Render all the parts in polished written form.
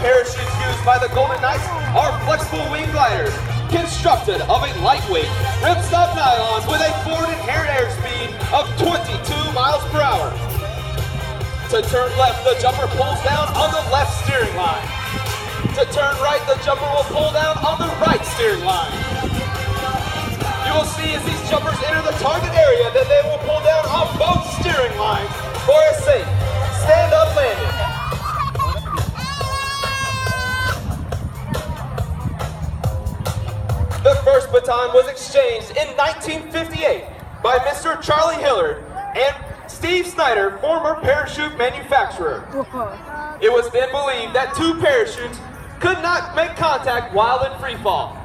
parachutes used by the Golden Knights are flexible wing gliders, constructed of a lightweight, ripstop nylon with a forward inherent airspeed of 22 miles per hour. To turn left, the jumper pulls down on the left steering line. To turn right, the jumper will pull down on the right steering line. You will see as these jumpers enter the target area that they will pull down on both steering lines for a safe stand-up landing. The first baton was exchanged in 1958 by Mr. Charlie Hillard and Steve Snyder, former parachute manufacturer. It was then believed that two parachutes could not make contact while in free fall.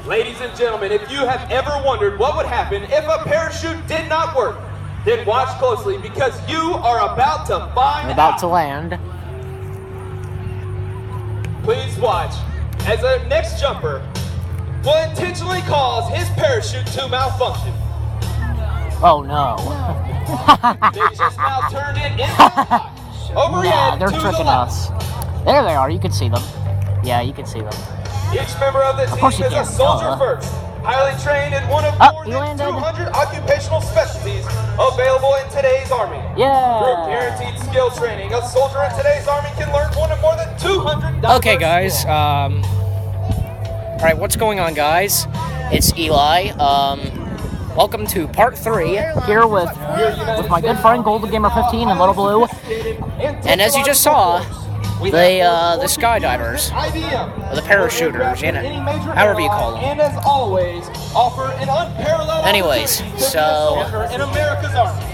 Ladies and gentlemen, if you have ever wondered what would happen if a parachute did not work, then watch closely because you are about to find About out. to land. Please watch as the next jumper will intentionally cause his parachute to malfunction. Oh no. They just now turned it into a overhead Yeah, they're to the tricking left. us. There they are, you can see them. Yeah, you can see them. Each member of the course team you is a can, soldier duh. first, highly trained in one of Oh, more he than landed. 200 occupational specialties available in today's Army. Through Yeah. guaranteed skill training, a soldier in today's Army can learn one of more than 200 Okay, guys. skills. Alright, what's going on, guys? It's Eli. Welcome to part 3. Here with my good friend Golden Gamer 15 and Little Blue. And as you just saw, the skydivers, or the parachuters, you know, however you call them. And as always, offer an unparalleled Anyways, opportunity to so- be a soldier in America's Army.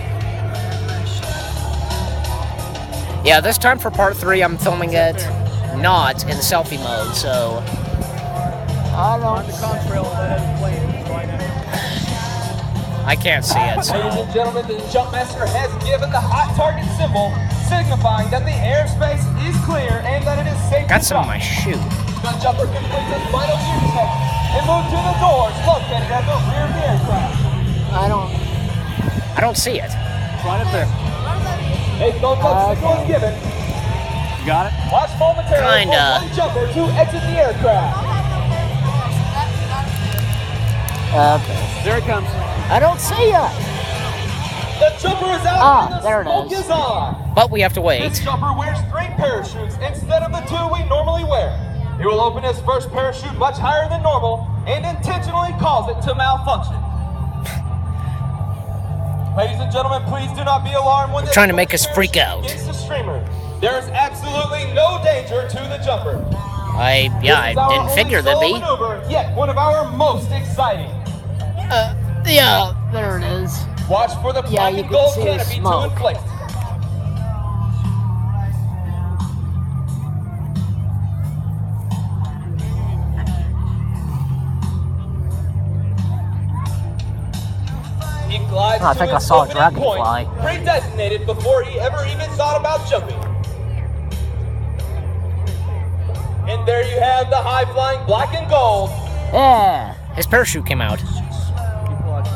Yeah, this time for part 3, I'm filming it not in selfie mode, so... I can't see it, so... Ladies and gentlemen, the Jumpmaster has given the hot target symbol, signifying that the airspace is clear and that it is safe Got to some on fly. my shoe. The jumper completes its final gear check and moves to the doors located at the rear of the aircraft. I don't see it. Right up there. A go-go signal is given. You got it? Watch momentarily Kinda. for one jumper to exit the aircraft. Okay. There it comes. I don't see ya! The jumper is out Ah, and the there it smoke is. is on. But we have to wait. This jumper wears 3 parachutes instead of the 2 we normally wear. He will open his first parachute much higher than normal and intentionally cause it to malfunction. Ladies and gentlemen, please do not be alarmed when Trying to make us freak out. Against the streamer. There is absolutely no danger to the jumper. I This is our didn't only figure there'd solo be. maneuver, yet one of our most exciting. Yeah, there it is. Watch for the Yeah, black you and can gold see the canopy to smoke. inflate. He glides I to think I his saw a opening dragonfly. point, predesignated before he ever even thought about jumping. And there you have the high-flying black and gold. Yeah. His parachute came out. Keep watching.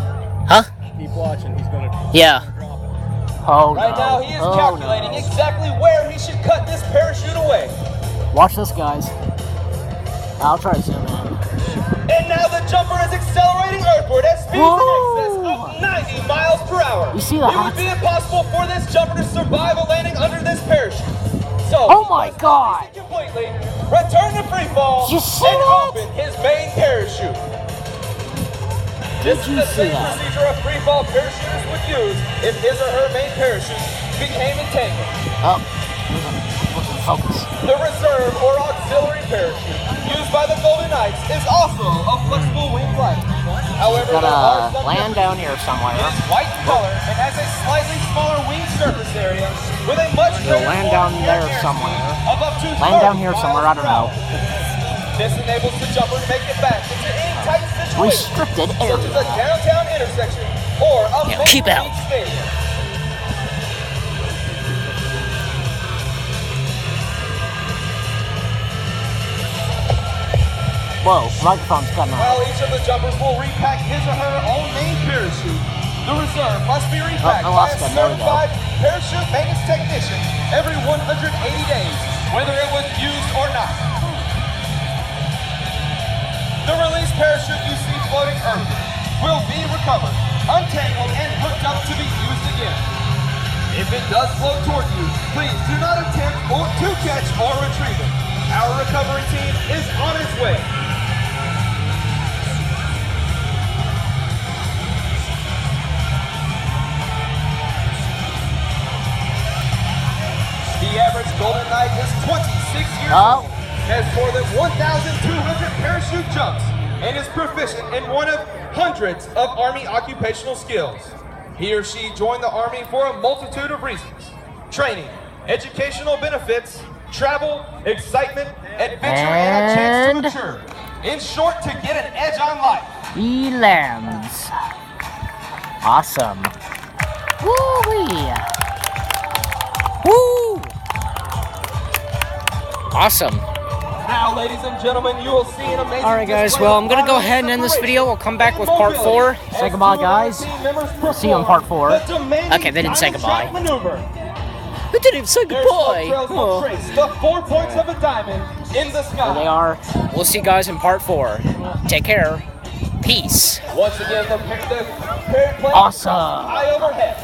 Huh? Keep watching. He's gonna Yeah. drop it. Oh Right no. now, he is Oh, calculating no. exactly where he should cut this parachute away. Watch this, guys. I'll try to zoom in. And now the jumper is accelerating earthward at speeds in excess Whoa! of 90 miles per hour. You see It that? would be impossible for this jumper to survive a landing under this parachute. So, Oh he my must God! release it completely, return to free fall, Did you see and that? open his main parachute. This is you the see same that? procedure a free fall parachutist would use if his or her main parachute became entangled. Oh. Focus. The reserve or auxiliary parachute used by the Golden Knights is also a flexible wing glider. However, there are Gotta some land down here somewhere. It is white in color and has a slightly smaller wing surface area with a much greater land down there airspeed somewhere. of up to Land down 30 here miles somewhere, I don't per know. hour. This enables the jumper to make it back into any tight situation, Restricted such as a area. downtown intersection or a Yeah, main keep out. league stadium. Whoa, microphone's cutting out. While each of the jumpers will repack his or her own main parachute, The reserve must be repacked by a Alaska, there we go. certified parachute maintenance technician every 180 days, whether it was used or not. The released parachute you see floating earthward will be recovered, untangled, and hooked up to be used again. If it does float toward you, please do not attempt to catch or retrieve it. Our recovery team is on its way. The average Golden Knight is 26 years old, has more than 1,200 parachute jumps, and is proficient in one of hundreds of Army occupational skills. He or she joined the Army for a multitude of reasons: training, educational benefits, travel, excitement, adventure, and a chance to mature. In short, to get an edge on life. He lands. Awesome. Woo-wee. Woo! Awesome. Now, ladies and gentlemen, you will see an amazing. Alright guys, well I'm gonna go ahead and end this video. We'll come back with part 4. Say goodbye, guys. See you on part 4. Okay, they didn't say goodbye. They didn't even say goodbye. Oh. The 4 points of a diamond in the sky. There they are. We'll see you guys in part 4. Take care. Peace. Once again, the parent plane Awesome. high overhead.